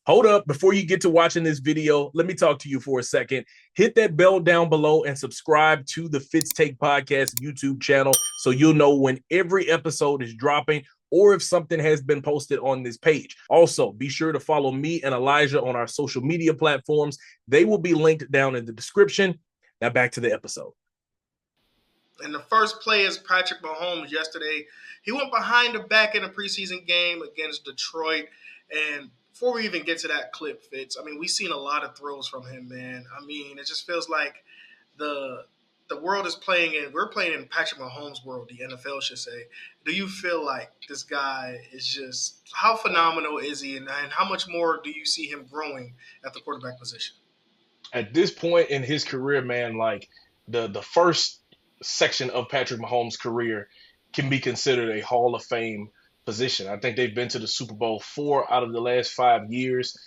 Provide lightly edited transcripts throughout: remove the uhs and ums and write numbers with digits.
Hold up, before you get to watching this video, let me talk to you for a second. Hit that bell down below and subscribe to the Fitz Take Podcast YouTube channel so you'll know when every episode is dropping or if something has been posted on this page. Also, be sure to follow me and Elijah on our social media platforms. They will be linked down in the description. Now back to the episode. And the first play is Patrick Mahomes yesterday. He went behind the back in a preseason game against Detroit. And before we even get to that clip, Fitz, I mean, we've seen a lot of throws from him, man. I mean, it just feels like the world is playing in – we're playing in Patrick Mahomes' world, the NFL should say. Do you feel like this guy is just – how phenomenal is he, and how much more do you see him growing at the quarterback position? At this point in his career, man, like the first section of Patrick Mahomes' career can be considered a Hall of Fame position. I think they've been to the Super Bowl 4 out of the last 5 years.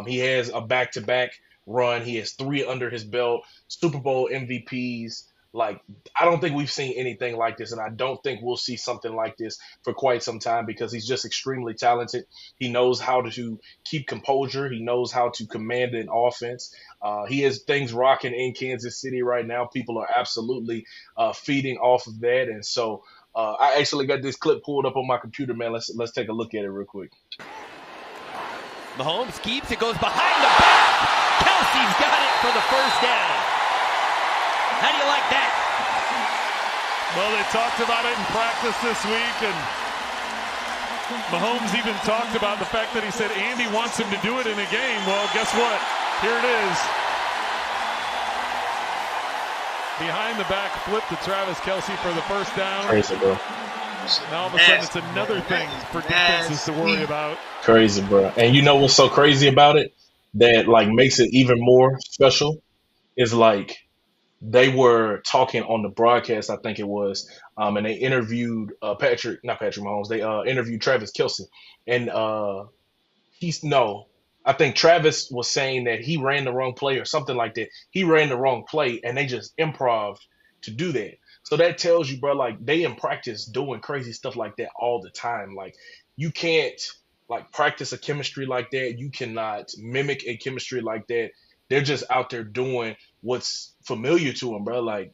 He has a back-to-back run. He has 3 under his belt, Super Bowl MVPs. Like, I don't think we've seen anything like this, and I don't think we'll see something like this for quite some time because he's just extremely talented. He knows how to keep composure. He knows how to command an offense. He has things rocking in Kansas City right now. People are absolutely feeding off of that, and so I actually got this clip pulled up on my computer, man. Let's take a look at it real quick. Mahomes keeps it, goes behind the back. Kelce's got it for the first down. How do you like that? Well, they talked about it in practice this week, and Mahomes even talked about the fact that he said Andy wants him to do it in a game. Well, guess what? Here it is. Behind the back flip to Travis Kelce for the first down. Crazy, bro. Now all of a sudden it's another thing for defenses to worry about. Crazy, bro. And you know what's so crazy about it? That like makes it even more special is like they were talking on the broadcast, I think it was, and they interviewed not Patrick Mahomes. They interviewed Travis Kelce, and I think Travis was saying that he ran the wrong play or something like that. He ran the wrong play, and they just improv to do that. So that tells you, bro, like they in practice doing crazy stuff like that all the time. Like you can't like practice a chemistry like that. You cannot mimic a chemistry like that. They're just out there doing what's familiar to them, bro. Like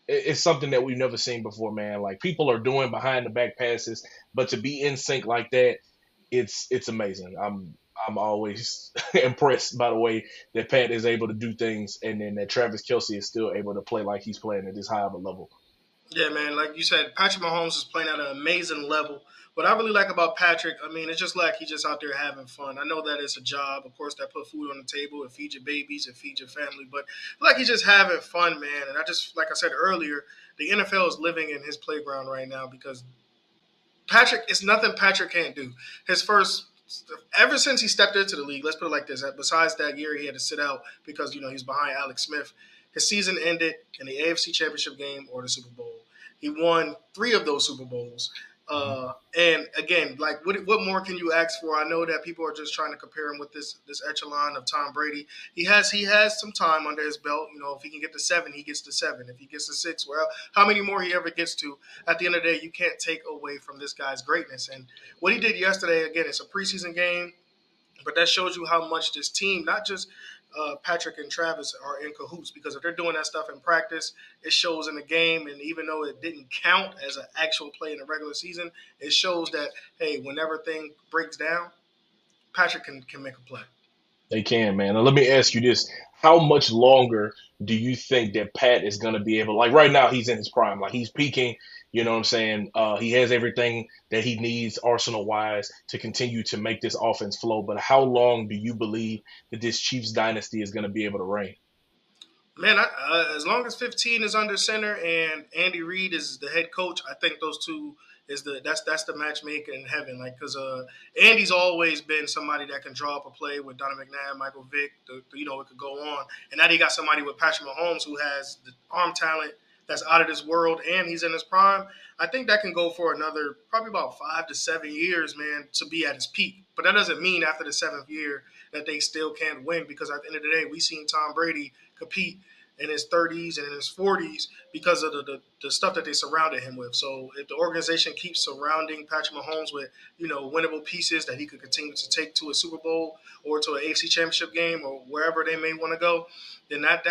it's something that we've never seen before, man. Like people are doing behind the back passes, but to be in sync like that, it's amazing. I'm always impressed by the way that Pat is able to do things, and then that Travis Kelce is still able to play like he's playing at this high of a level. Yeah, man. Like you said, Patrick Mahomes is playing at an amazing level. What I really like about Patrick, I mean, it's just like he's just out there having fun. I know that it's a job, of course, that put food on the table, it feeds your babies, it feeds your family, but like he's just having fun, man. And I just, like I said earlier, the NFL is living in his playground right now because Patrick, it's nothing Patrick can't do. Ever since he stepped into the league, let's put it like this, besides that year he had to sit out because, he's behind Alex Smith, his season ended in the AFC Championship game or the Super Bowl. He won 3 of those Super Bowls. And again, like what more can you ask for? I know that people are just trying to compare him with this echelon of Tom Brady. He has some time under his belt. If he can get to 7, he gets to 7. If he gets to 6, well, how many more he ever gets to? At the end of the day, you can't take away from this guy's greatness. And what he did yesterday, again, it's a preseason game, but that shows you how much this team, not just Patrick and Travis, are in cahoots, because if they're doing that stuff in practice, it shows in the game. And even though it didn't count as an actual play in the regular season, it shows that, hey, whenever thing breaks down, Patrick can make a play. They can, man. Now, let me ask you this. How much longer do you think that Pat is going to be able, like right now he's in his prime, like he's peaking, you know what I'm saying? He has everything that he needs arsenal-wise to continue to make this offense flow. But how long do you believe that this Chiefs dynasty is going to be able to reign? Man, as long as 15 is under center and Andy Reid is the head coach, I think those two that's the matchmaker in heaven. Like, because Andy's always been somebody that can draw up a play with Donovan McNabb, Michael Vick. It could go on. And now they got somebody with Patrick Mahomes who has the arm talent that's out of this world, and he's in his prime. I think that can go for another probably about 5 to 7 years, man, to be at his peak. But that doesn't mean after the 7th year that they still can't win, because at the end of the day, we seen Tom Brady compete in his 30s and in his 40s because of the stuff that they surrounded him with. So if the organization keeps surrounding Patrick Mahomes with, winnable pieces that he could continue to take to a Super Bowl or to an AFC Championship game or wherever they may want to go, then that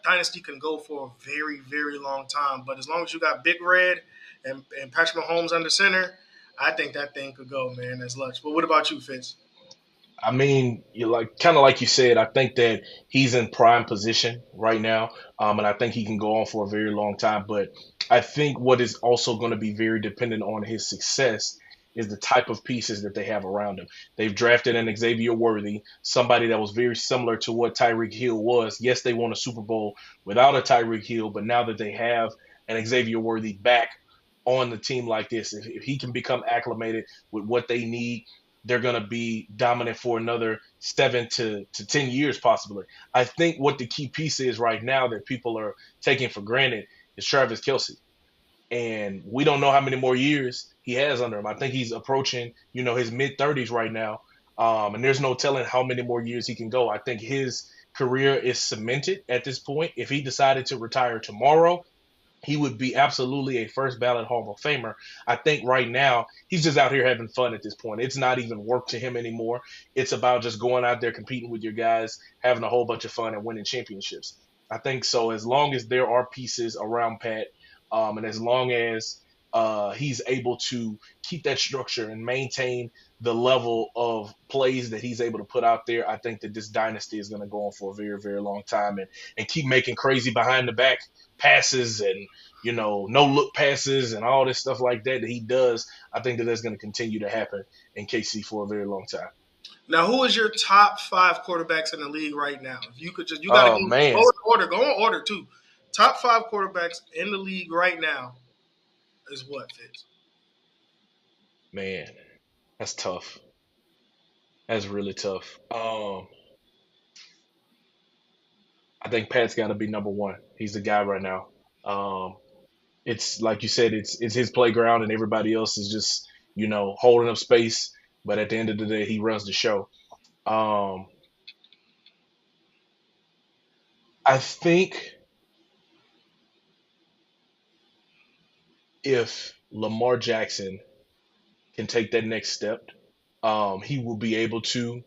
dynasty can go for a very, very long time. But as long as you got Big Red and Patrick Mahomes under center, I think that thing could go, man, as much. But what about you, Fitz? I mean, you kind of like you said. I think that he's in prime position right now, and I think he can go on for a very long time. But I think what is also going to be very dependent on his success is the type of pieces that they have around him. They've drafted an Xavier Worthy, somebody that was very similar to what Tyreek Hill was. Yes, they won a Super Bowl without a Tyreek Hill, but now that they have an Xavier Worthy back on the team like this, if he can become acclimated with what they need, they're going to be dominant for another 7 to 10 years possibly. I think what the key piece is right now that people are taking for granted is Travis Kelce. And we don't know how many more years he has under him. I think he's approaching, his mid-30s right now. And there's no telling how many more years he can go. I think his career is cemented at this point. If he decided to retire tomorrow, he would be absolutely a first ballot Hall of Famer. I think right now he's just out here having fun at this point. It's not even work to him anymore. It's about just going out there, competing with your guys, having a whole bunch of fun and winning championships. I think so. As long as there are pieces around Pat, and as long as he's able to keep that structure and maintain the level of plays that he's able to put out there, I think that this dynasty is going to go on for a very, very long time and keep making crazy behind the back passes and, no look passes and all this stuff like that he does. I think that that's going to continue to happen in KC for a very long time. Now, who is your top 5 quarterbacks in the league right now? If you could you got to go in order. Go in order, too. Top 5 quarterbacks in the league right now is what, Fitz? Man, that's tough. That's really tough. I think Pat's got to be number one. He's the guy right now. It's like you said, it's his playground, and everybody else is just holding up space. But at the end of the day, he runs the show. I think if Lamar Jackson can take that next step, he will be able to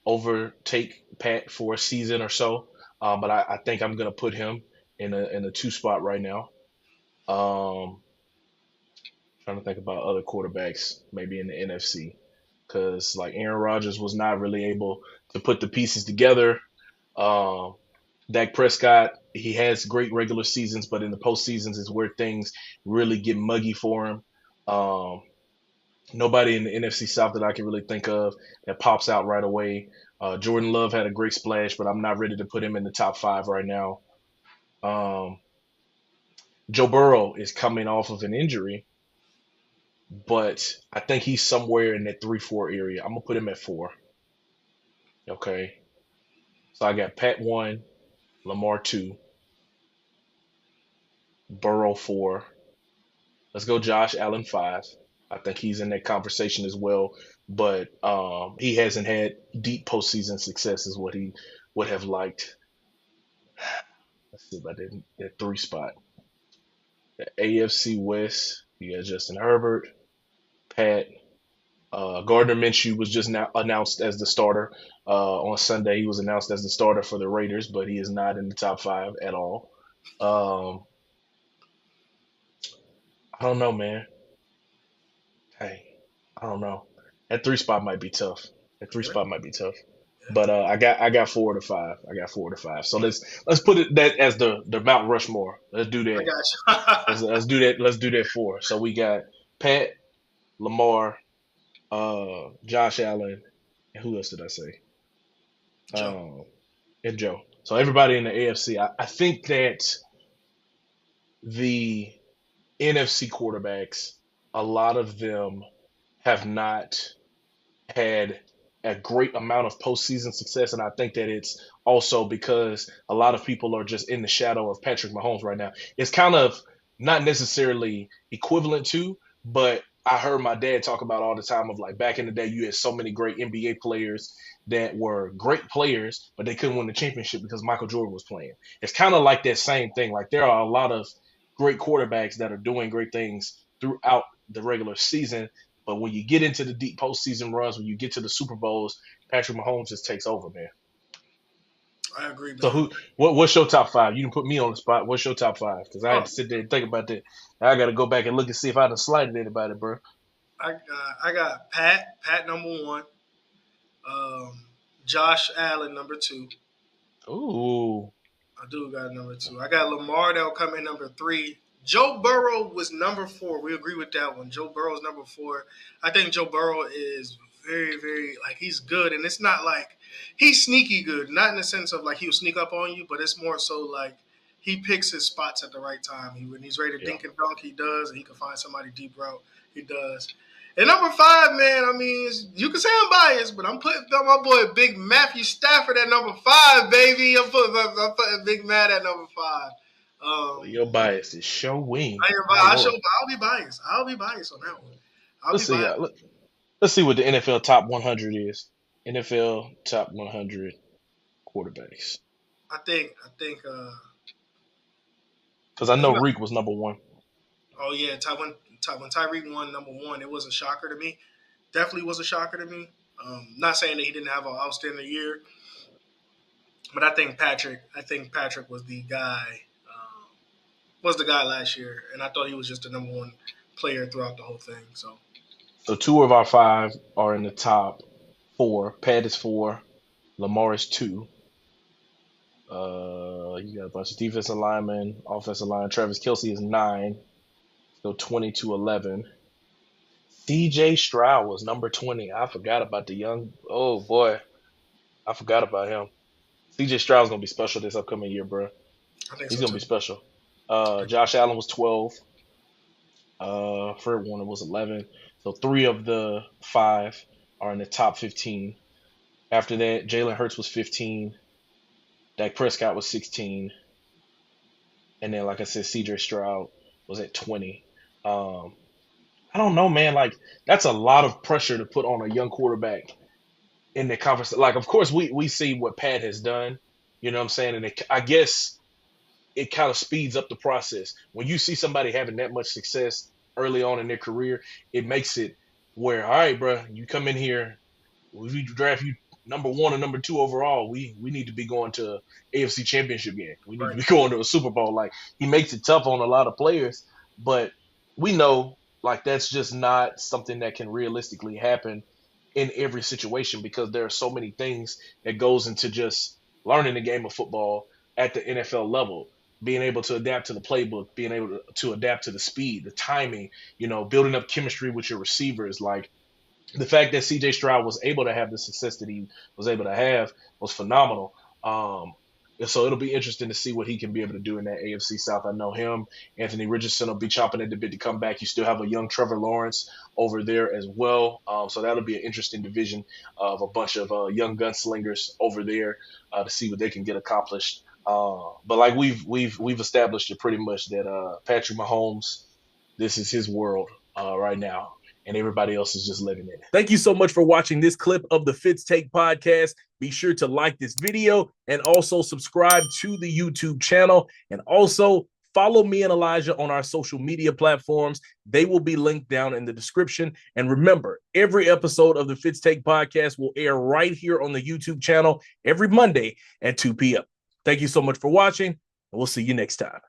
overtake Pat for a season or so. But I think I'm going to put him in a 2 spot right now. Trying to think about other quarterbacks maybe in the NFC, because like Aaron Rodgers was not really able to put the pieces together. Dak Prescott, he has great regular seasons, but in the postseasons is where things really get muggy for him. Nobody in the NFC South that I can really think of that pops out right away. Jordan Love had a great splash, but I'm not ready to put him in the top 5 right now. Joe Burrow is coming off of an injury, but I think he's somewhere in that 3-4 area. I'm going to put him at 4. Okay. So I got Pat 1, Lamar 2, Burrow 4. Let's go Josh Allen 5. I think he's in that conversation as well, but he hasn't had deep postseason success is what he would have liked. Let's see about that 3 spot. The AFC West, you got Justin Herbert, Pat. Gardner Minshew was just now announced as the starter. On Sunday, he was announced as the starter for the Raiders, but he is not in the top 5 at all. I don't know, man. Hey, I don't know. That 3 spot might be tough. But I got 4 to 5. So let's put that as the Mount Rushmore. Let's do that. I got you. let's do that. Let's do that 4. So we got Pat, Lamar, Josh Allen, and who else did I say? Joe. And Joe. So everybody in the AFC. I think that the NFC quarterbacks, a lot of them have not had a great amount of postseason success, and I think that it's also because a lot of people are just in the shadow of Patrick Mahomes right now. It's kind of not necessarily equivalent to, but I heard my dad talk about all the time of like back in the day, you had so many great NBA players that were great players, but they couldn't win the championship because Michael Jordan was playing. It's kind of like that same thing. Like there are a lot of great quarterbacks that are doing great things throughout the regular season, but when you get into the deep postseason runs, when you get to the Super Bowls, Patrick Mahomes just takes over, man. I agree, So man. what's your top five? You can put me on the spot. What's your top five? Because I had to sit there and think about that. I got to go back and look and see if I done slighted anybody, bro. I got Pat number 1, Josh Allen number 2. Ooh. I do got number 2. I got Lamar that'll come in number 3. Joe Burrow was number 4. We agree with that one. Joe Burrow's number 4. I think Joe Burrow is very, very, like, he's good. And it's not like he's sneaky good. Not in the sense of, like, he'll sneak up on you, but it's more so, like, he picks his spots at the right time. When he's ready to dink and dunk, he does. And he can find somebody deep route, he does. And number 5, man, I mean, you can say I'm biased, but I'm putting my boy Big Matthew Stafford at number 5, baby. I'm putting Big Matt at number 5. Your bias is showing. I'll be biased. I'll be biased on that one. Let's see what the NFL top 100 is. NFL top 100 quarterbacks. I think. Because I know Reek was number 1. Oh yeah, when Tyreek won number 1, it was a shocker to me. Definitely was a shocker to me. Not saying that he didn't have an outstanding year, but I think Patrick was the guy. Was the guy last year, and I thought he was just the number 1 player throughout the whole thing. So 2 of our 5 are in the top 4. Pat is 4. Lamar is 2. You got a bunch of defensive linemen, offensive line. Travis Kelce is 9. So 20-11. C.J. Stroud was number 20. I forgot about the young. Oh boy, I forgot about him. C.J. Stroud's gonna be special this upcoming year, bro. He's gonna be special. Josh Allen was 12. Fred Warner was 11. So 3 of the 5 are in the top 15. After that, Jalen Hurts was 15. Dak Prescott was 16. And then, like I said, C.J. Stroud was at 20. I don't know, man. Like, that's a lot of pressure to put on a young quarterback in the conference. Like, of course, we see what Pat has done. You know what I'm saying? And I guess it kind of speeds up the process. When you see somebody having that much success early on in their career, it makes it where, all right, bro, you come in here, we draft you number 1 or number 2 overall. We need to be going to AFC Championship game. We need to be going to a Super Bowl. Like, he makes it tough on a lot of players, but we know, like, that's just not something that can realistically happen in every situation because there are so many things that goes into just learning the game of football at the NFL level. Being able to adapt to the playbook, being able to adapt to the speed, the timing, building up chemistry with your receivers. Like, the fact that C.J. Stroud was able to have the success that he was able to have was phenomenal. So it'll be interesting to see what he can be able to do in that AFC South. I know him, Anthony Richardson will be chomping at the bit to come back. You still have a young Trevor Lawrence over there as well. So that'll be an interesting division of a bunch of young gunslingers over there to see what they can get accomplished. But like we've established it pretty much that Patrick Mahomes, this is his world right now. And everybody else is just living in it. Thank you so much for watching this clip of the Fitz Take podcast. Be sure to like this video and also subscribe to the YouTube channel. And also follow me and Elijah on our social media platforms. They will be linked down in the description. And remember, every episode of the Fitz Take podcast will air right here on the YouTube channel every Monday at 2 p.m. Thank you so much for watching, and we'll see you next time.